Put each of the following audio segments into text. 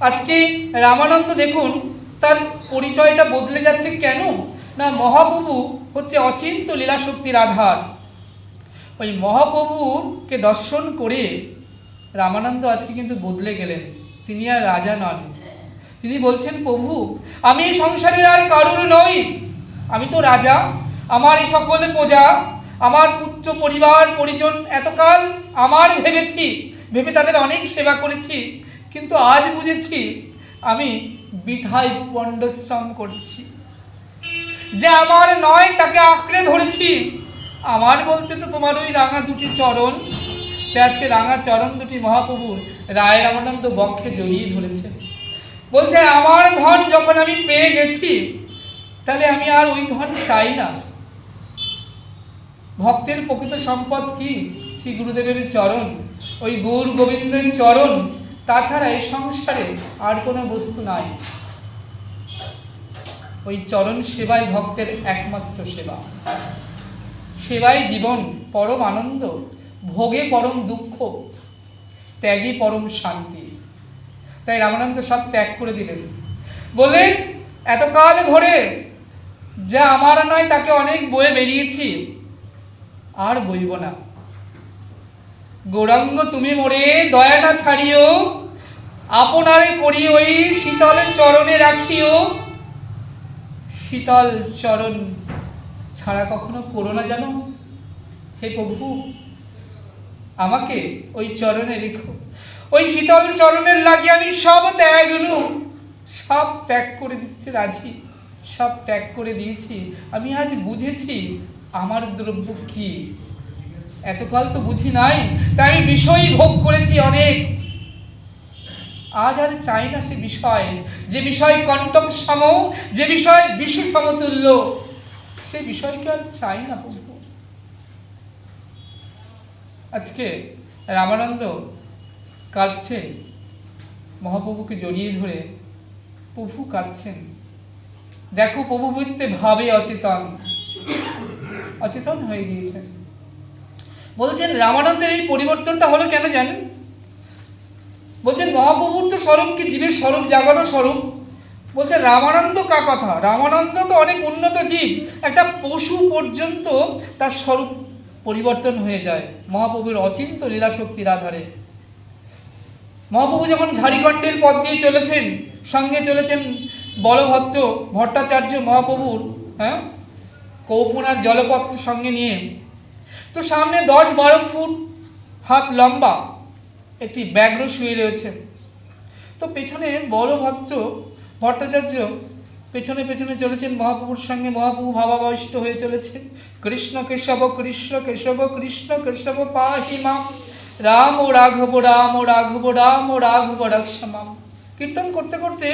আজকে রামানন্দ দেখুন তার পরিচয়টা বদলে যাচ্ছে কেন না, মহাপ্রভু হচ্ছে অচিন্ত লীলাশক্তির আধার। ওই মহাপ্রভুকে দর্শন করে রামানন্দ আজকে কিন্তু বদলে গেলেন। তিনি আর রাজা নন, তিনি বলছেন প্রভু আমি এই সংসারের আর কারুর নই, আমি তো রাজা, আমার এই সকল প্রজা, আমার পুত্র পরিবার পরিজন এতকাল আমার ভেবে তাদের অনেক সেবা করেছি, কিন্তু আজ বুঝেছি আমি বৃথায় পণ্ডশ্রম করছি। যে আমার নয় তাকে আঁকড়ে ধরেছি। আমার বলতে তো তোমার ওই রাঙা দুটি চরণ। আজকে রাঙা চরণ দুটি মহাপ্রভুর রায় রামানন্দ বক্ষে জড়িয়ে ধরেছে। বলছে আমার ধন যখন আমি পেয়ে গেছি, তাহলে আমি আর ওই ধন চাই না। ভক্তের প্রকৃত সম্পদ কি? শ্রী গুরুদেবের চরণ, ওই গৌর গোবিন্দের চরণ। তাছাড়া এই সংসারে আর কোনো বস্তু নাই। ওই চরণ সেবাই ভক্তের একমাত্র সেবা। সেবাই জীবন, পরম আনন্দ, ভোগে পরম দুঃখ, ত্যাগে পরম শান্তি। তাই রামানন্দ সব ত্যাগ করে দিলেন, বললেন এতকাল ধরে যা আমার নয় তাকে অনেক বয়ে বেরিয়েছি, আর বইব না। গৌরাঙ্গ তুমি মোরে দয়া না ছাড়িও, আপনারে করি ওই শীতল চরণে রাখিও। শীতল চরণ ছাড়া কখনো করো না জানো। হে প্রভু আমাকে ওই চরণে রেখো, ওই শীতল চরণের লাগে আমি সব ত্যাগ করে দিতে রাজি, সব ত্যাগ করে দিয়েছি। আমি আজ বুঝেছি আমার দ্রব্য কি। এতকাল তো বুঝি নাই, তাই আমি বিষয় ভোগ করেছি অনেক। আজ আর চাই না সে বিষয়, যে বিষয় কণ্টক সম, যে বিষয় বিষ সমতুল্য, সে বিষয়কে আর চাই না প্রভু। আজকে রামানন্দ কাঁদছেন, মহাপ্রভুকে জড়িয়ে ধরে প্রভু কাঁদছেন। দেখো প্রভু বলতে ভাবে অচেতন হয়ে গিয়েছেন। বলছেন রামানন্দের এই পরিবর্তনটা হলো কেন জানেন? বলছেন মহাপ্রভুর তো স্বরূপ কি জীবের স্বরূপ, জাগানো স্বরূপ। বলছে রামানন্দ কার কথা? রামানন্দ তো অনেক উন্নত জীব, একটা পশু পর্যন্ত তার স্বরূপ পরিবর্তন হয়ে যায় মহাপ্রভুর অচিন্ত লীলাশক্তির আধারে। মহাপ্রভু যখন ঝাড়িখণ্ডের পথ দিয়ে চলেছেন, সঙ্গে চলেছেন বলভদ্র ভট্টাচার্য মহাপ্রভুর কৌপনার জলপথ সঙ্গে নিয়ে, তো সামনে 10-12 ফুট হাত লম্বা একটি ব্যাঘ্র শুয়ে রয়েছে। তো পেছনে বলভদ্র ভট্টাচার্য পেছনে পেছনে চলেছেন মহাপ্রভুর সঙ্গে। মহাপ্রভু ভাবাবিষ্ট হয়ে চলেছেন, কৃষ্ণ কেশব কৃষ্ণ কেশব কৃষ্ণ কেশব পাহি মাম, রাম ও রাঘব রাম ও রাঘব রাম ও রাঘব রক্ষমাম। কীর্তন করতে করতে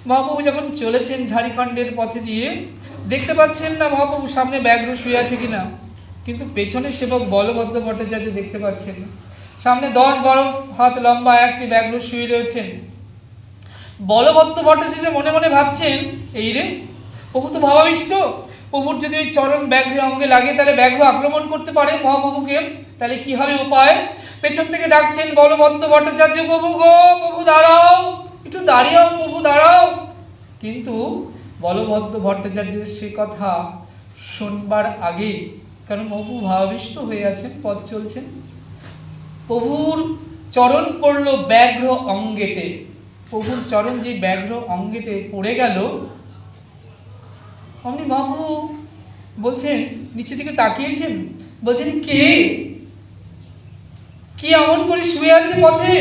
মহাপ্রভু যখন চলেছেন ঝাড়িখণ্ডের পথে দিয়ে, দেখতে পাচ্ছেন না মহাপ্রভু সামনে ব্যাঘ্র শুয়ে আছে কিনা, কিন্তু পেছনে সেবক বলভদ্র ভট্টাচার্য দেখতে পাচ্ছেন সামনে 10-12 হাত লম্বা একটি ব্যাঘ্র শুয়ে রয়েছেন। বলভদ্র ভট্টাচার্য মনে মনে ভাবছেন, এই রে প্রভু তো ভাবাবিষ্ট, প্রভুর যদি ওই চরণ ব্যাঘ্রের অঙ্গে লাগে তাহলে ব্যাঘ্র আক্রমণ করতে পারে মহাপ্রভুকে, তাহলে কি হবে উপায়? পেছন থেকে ডাকছেন বলভদ্র ভট্টাচার্য, প্রভু গো, প্রভু দাঁড়াও, একটু দাঁড়িয়েও প্রভু দাঁড়াও। কিন্তু বলভদ্র ভট্টাচার্যের সে কথা শোনবার আগেই, কারণ প্রভু ভাবাবিষ্ট হয়ে আছেন, পথ চলছেন, প্রভুর চরণ পড়ল ব্যাঘ্র অঙ্গেতে। প্রভুর চরণ যে ব্যাঘ্র অঙ্গেতে পড়ে গেল, অমনি মহাপ্রভু বলছেন, নিচের দিকে তাকিয়েছেন, বলছেন কে, কি এমন করে শুয়ে আছে পথে?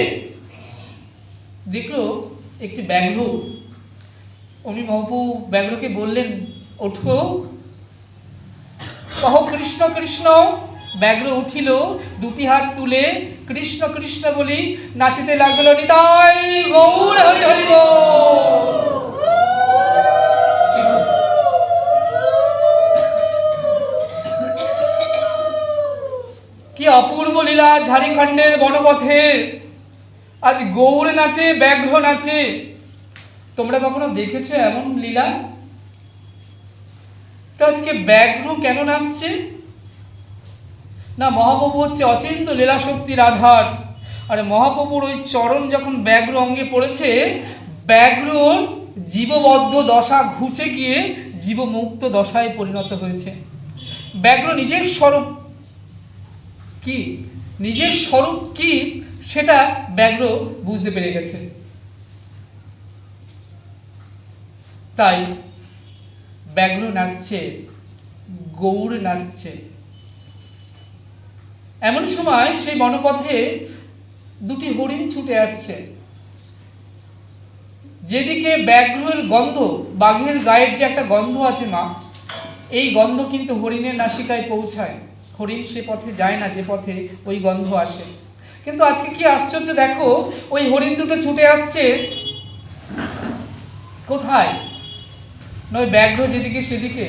দেখলো একটি ব্যাঘ্র। অমনি মহাপ্রভু ব্যাঘ্রকে বললেন, ওঠো, কহ কৃষ্ণ কৃষ্ণ। ব্যাঘ্র উঠিল, দুটি হাত তুলে কৃষ্ণ কৃষ্ণ বলি নাচিতে লাগলো, নিতাই গৌর হরি হরি বল। কি অপূর্ব লীলা ঝাড়িখণ্ডের বনপথে। আজ গৌর নাচে, ব্যাঘ্র নাচে। তোমরা কখনো দেখেছো এমন লীলা? তো আজকে ব্যাঘ্র কেন নাচছে না? মহাপ্রভু হচ্ছে অচিন্ত লীলাশক্তির আধার। আর মহাপ্রভুর ওই চরণ যখন ব্যাঘ্র অঙ্গে পড়েছে, ব্যাঘ্রর জীববদ্ধ দশা ঘুচে গিয়ে জীবমুক্ত দশায় পরিণত হয়েছে। ব্যাঘ্র নিজের স্বরূপ কি, নিজের স্বরূপ কি সেটা ব্যাঘ্র বুঝতে পেরে গেছে। তাই ব্যাঘ্র নাচছে, গৌর নাচছে। এমন সময় সেই বনপথে দুটি হরিণ ছুটে আসছে। যেদিকে ব্যাঘ্রের গন্ধ, বাঘের গায়ের যে একটা গন্ধ আছে মা, এই গন্ধ কিন্তু হরিণের নাসিকায় পৌঁছায়। হরিণ সে পথে যায় না যে পথে ওই গন্ধ আসে। কিন্তু আজকে কি আশ্চর্য দেখো, ওই হরিণ দুটো ছুটে আসছে কোথায়? নয় ব্যাঘ্র যেদিকে সেদিকে।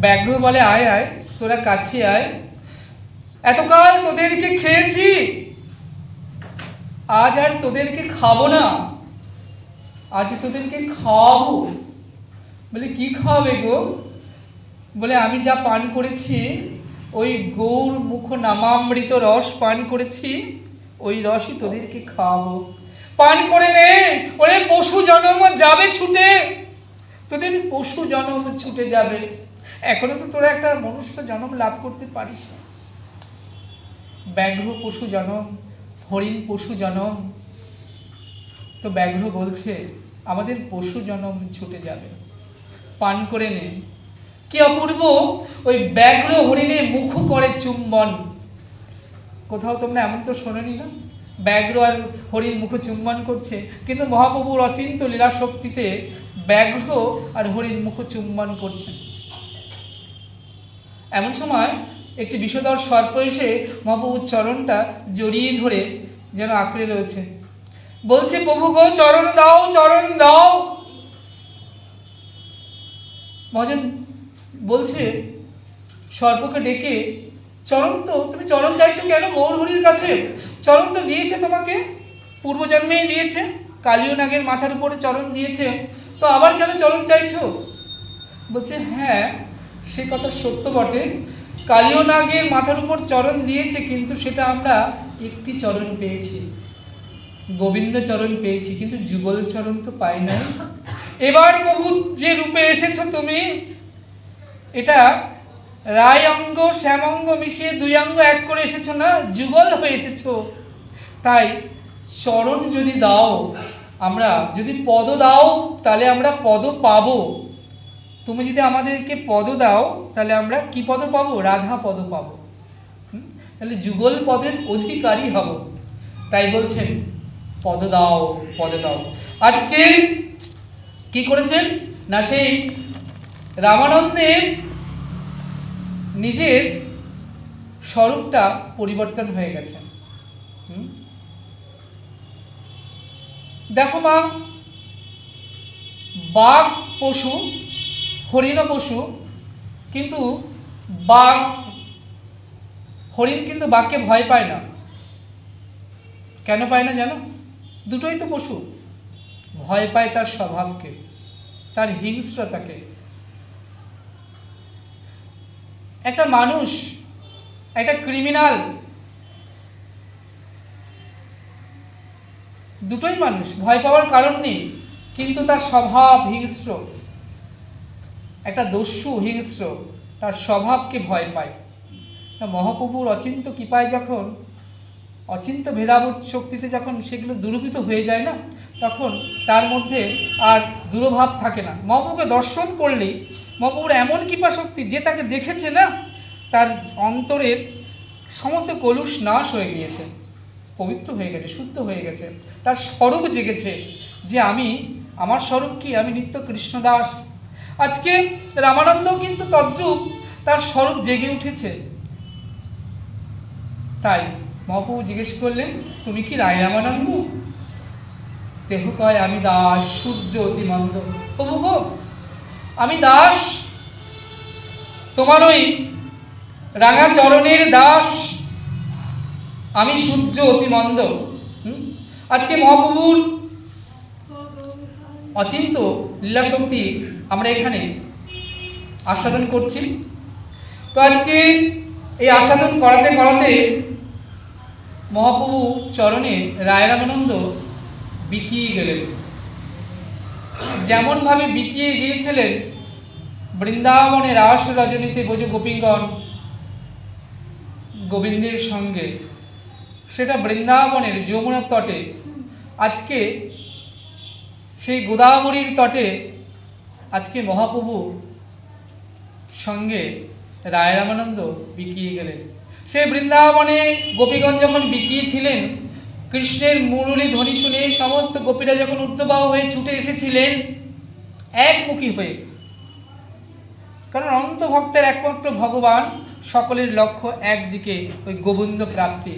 ব্যাঘ্র বলে, আয় আয়, তোরা কাছে আয়, এতকাল তোদেরকে খেয়েছি, আজ আর তোদেরকে খাবো না, আজ তোদেরকে খাওয়াবো। বলে কি খাওয়াবে গো? বলে আমি যা পান করেছি, ওই গৌর মুখ নামামৃত রস পান করেছি, ওই রসই তোদেরকে খাওয়াবো। পান করে নে, ওরে পশু জন্ম যাবে ছুটে, তোদের পশু জন্ম ছুটে যাবে। এখনো তো তোরা একটা মনুষ্য জন্ম লাভ করতে পারিস না। ব্যাঘ্র পশু জন্ম, হরিণ পশু জন্ম, তো ব্যাঘ্র বলছে আমাদের পশু জন্ম ছুটে যাবে, পান করে নে। কি অপূর্ব! ওই ব্যাঘ্র হরিণে মুখ করে চুম্বন। কোথাও তোমরা এমন তো শোনোনি না, ব্যাঘ্র আর হরিণ মুখ চুম্বন করছে, কিন্তু মহাপ্রভুর অচিন্ত লীলা শক্তিতে ব্যাঘ্র আর হরিণ মুখ চুম্বন করছে। এমন সময় একটি বিষধর সর্প এসে মহাপ্রভুর চরণটা জড়িয়ে ধরে যেন আঁকড়ে রয়েছে, বলছে প্রভু গো চরণ দাও, চরণ দাও। মহাজন বলছে সর্পকে ডেকে, চরণ তো তুমি চরণ চাইছো কেন গৌর হরির কাছে? চরণ তো দিয়েছে তোমাকে, পূর্বজন্মেই দিয়েছে, কালীয় নাগের মাথার উপরে চরণ দিয়েছে, তো আবার কেন চরণ চাইছো? বলছে হ্যাঁ সে কথা সত্য বটে, কালীয় নাগের মাথার উপর চরণ দিয়েছে, কিন্তু সেটা আমরা একটি চরণ পেয়েছি, গোবিন্দ চরণ পেয়েছি, কিন্তু যুগল চরণ তো পাই নাই। এবার প্রভু যে রূপে এসেছো তুমি, এটা রায় অঙ্গ শ্যামঙ্গ মিশিয়ে দুই অঙ্গ এক করে এসেছো না, যুগল হয়ে এসেছো। তাই চরণ যদি দাও, আমরা যদি পদ দাও তাহলে আমরা পদ পাবো। তুমি যদি আমাদেরকে পদ দাও তাহলে আমরা কি পদ পাবো? রাধা পদ পাবো, তাহলে যুগল পদের অধিকারী হব। তাই বলছেন পদ দাও, পদ দাও। আজকে কি করেছেন না, সেই রামানন্দের নিজের স্বরূপটা পরিবর্তন হয়ে গেছে। দেখো মা, বাঘ পশু, হরিণ পশু, কিন্তু বাঘ হরিণ কিন্তু বাঘকে ভয় পায় না। কেন পায় না জানো? দুটোই তো পশু। ভয় পায় তার স্বভাবকে, তার হিংস্রতাকে। একটা মানুষ, একটা ক্রিমিনাল, দুটোই মানুষ, ভয় পাওয়ার কারণ নেই, কিন্তু তার স্বভাব হিংস্র। একটা দস্যু হিংস্র, তার স্বভাবকে ভয় পায়। মহাপ্রভুর অচিন্ত কৃপায় যখন, অচিন্ত ভেদাভেদ শক্তিতে যখন সেগুলো দুরূপিত হয়ে যায় না, তখন তার মধ্যে আর দুরভাব থাকে না। মহাপ্রভুকে দর্শন করলেই মহাপ্রভুর এমন কৃপা শক্তি, যে তাকে দেখেছে না, তার অন্তরের সমস্ত কলুষ নাশ হয়ে গিয়েছে, পবিত্র হয়ে গেছে, শুদ্ধ হয়ে গেছে, তার স্বরূপ জেগেছে যে আমার স্বরূপ কি? আমি নিত্য কৃষ্ণদাস। আজকে রামানন্দও কিন্তু তদ্রূপ তার স্বরূপ জেগে উঠেছে। তাই মহাপ্রভু জিজ্ঞেস করলেন, তুমি কি রায় রামানন্দ? দেহ কয় আমি দাস, সূর্য অতি মন্দ। প্রভু গো, আমি দাস, তোমার ওই রাঙা চরণের দাস, আমি সূর্য অতি মন্দ। আজকে মহাপ্রভুর অচিন্ত লীলাশক্তি আমরা এখানে আস্বাদন করছি। তো আজকে এই আস্বাদন করাতে করাতে মহাপ্রভু চরণে রায় রামানন্দ বিকিয়ে গেলেন। যেমনভাবে বিকিয়ে গিয়েছিলেন বৃন্দাবনের রাস রজনীতে বোঝো গোপীগণ গোবিন্দের সঙ্গে, সেটা বৃন্দাবনের যমুনার তটে, আজকে সেই গোদাবরীর তটে আজকে মহাপ্রভু সঙ্গে রায় রামানন্দ বিকিয়ে গেলেন। সেই বৃন্দাবনে গোপীগণ যখন বিকিয়েছিলেন, কৃষ্ণের মুরলী ধ্বনি শুনে সমস্ত গোপীরা যখন ঊর্ধ্ববাহু হয়ে ছুটে এসেছিলেন একমুখী হয়ে, কারণ অনন্ত ভক্তের একমাত্র ভগবান, সকলের লক্ষ্য একদিকে, ওই গোবিন্দ প্রাপ্তি।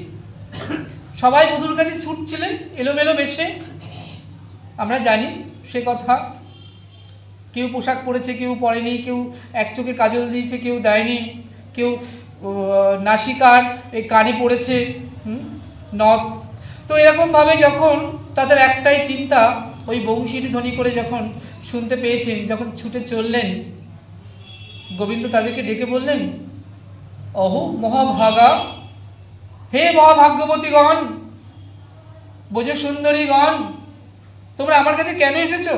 সবাই বধূর কাছে ছুটছিলেন এলোমেলো বেশে, আমরা জানি সে কথা। কেউ পোশাক পরেছে, কেউ পরেনি, কেউ এক চোখে কাজল দিয়েছে, কেউ দেয়নি, কেউ নাসিকার এই কানে পড়েছে নথ। তো এরকমভাবে যখন তাদের একটাই চিন্তা, ওই বংশীটি ধ্বনি করে যখন শুনতে পেয়েছেন, যখন ছুটে চললেন, গোবিন্দ তাদেরকে ডেকে বললেন, অহো মহাভাগা, হে মহাভাগ্যবতীগণ, বোঝ সুন্দরীগণ, তোমরা আমার কাছে কেন এসেছো?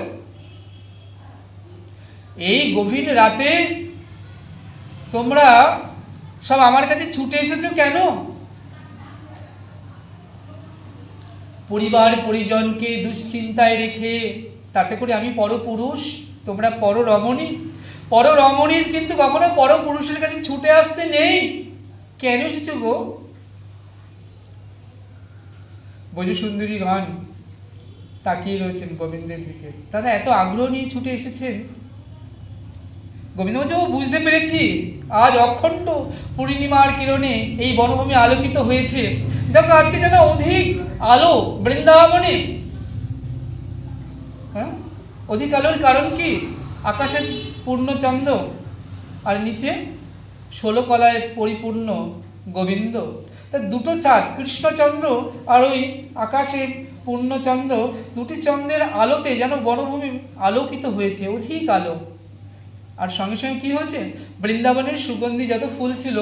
এই গভীর রাতে তোমরা সব আমার কাছে ছুটে এসেছো কেন? পরিবার পরিজনকে দুশ্চিন্তায় রেখে, তাতে করে আমি পরপুরুষ, তোমরা পররমণী। পররমণীর কিন্তু কখনো পরপুরুষের কাছে ছুটে আসতে নেই। কেন এসেছো গো? বোঝো সুন্দরীগণ তাকিয়ে রয়েছেন গোবিন্দের দিকে, তারা এত আগ্রহ নিয়ে ছুটে এসেছেন। গোবিন্দ বলছে, ও বুঝতে পেরেছি, আজ অখণ্ড পূর্ণিমার কিরণে এই বনভূমি আলোকিত হয়েছে। দেখো আজকে যেন অধিক আলো বৃন্দাবনে। হ্যাঁ, অধিক আলোর কারণ কি? আকাশে পূর্ণচন্দ্র আর নিচে 16 কলায় পরিপূর্ণ গোবিন্দ। তা দুটো চাঁদ, কৃষ্ণচন্দ্র আর ওই আকাশে পূর্ণচন্দ্র, দুটি চন্দ্রের আলোতে যেন বনভূমি আলোকিত হয়েছে, অধিক আলো। আর সঙ্গে সঙ্গে কী হয়েছে? বৃন্দাবনের সুগন্ধি যত ফুল ছিল,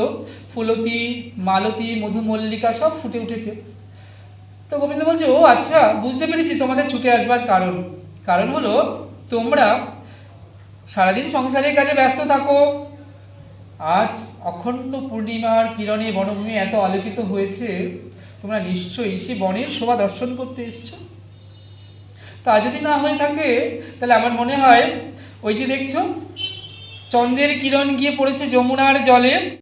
ফুলতী, মালতী, মধুমল্লিকা সব ফুটে উঠেছে। তো গোবিন্দ বলছে, ও আচ্ছা, বুঝতে পেরেছি তোমাদের ছুটে আসবার কারণ। কারণ হলো তোমরা সারাদিন সংসারের কাজে ব্যস্ত থাকো, আজ অখণ্ড পূর্ণিমার কিরণে বনভূমি এত আলোকিত হয়েছে, তোমরা নিশ্চয়ই সে বনের শোভা দর্শন করতে এসছো। তা যদি না হয়ে থাকে, তাহলে আমার মনে হয় ওই যে দেখছো চন্দ্রের কিরণ গিয়ে পড়েছে যমুনার জলে,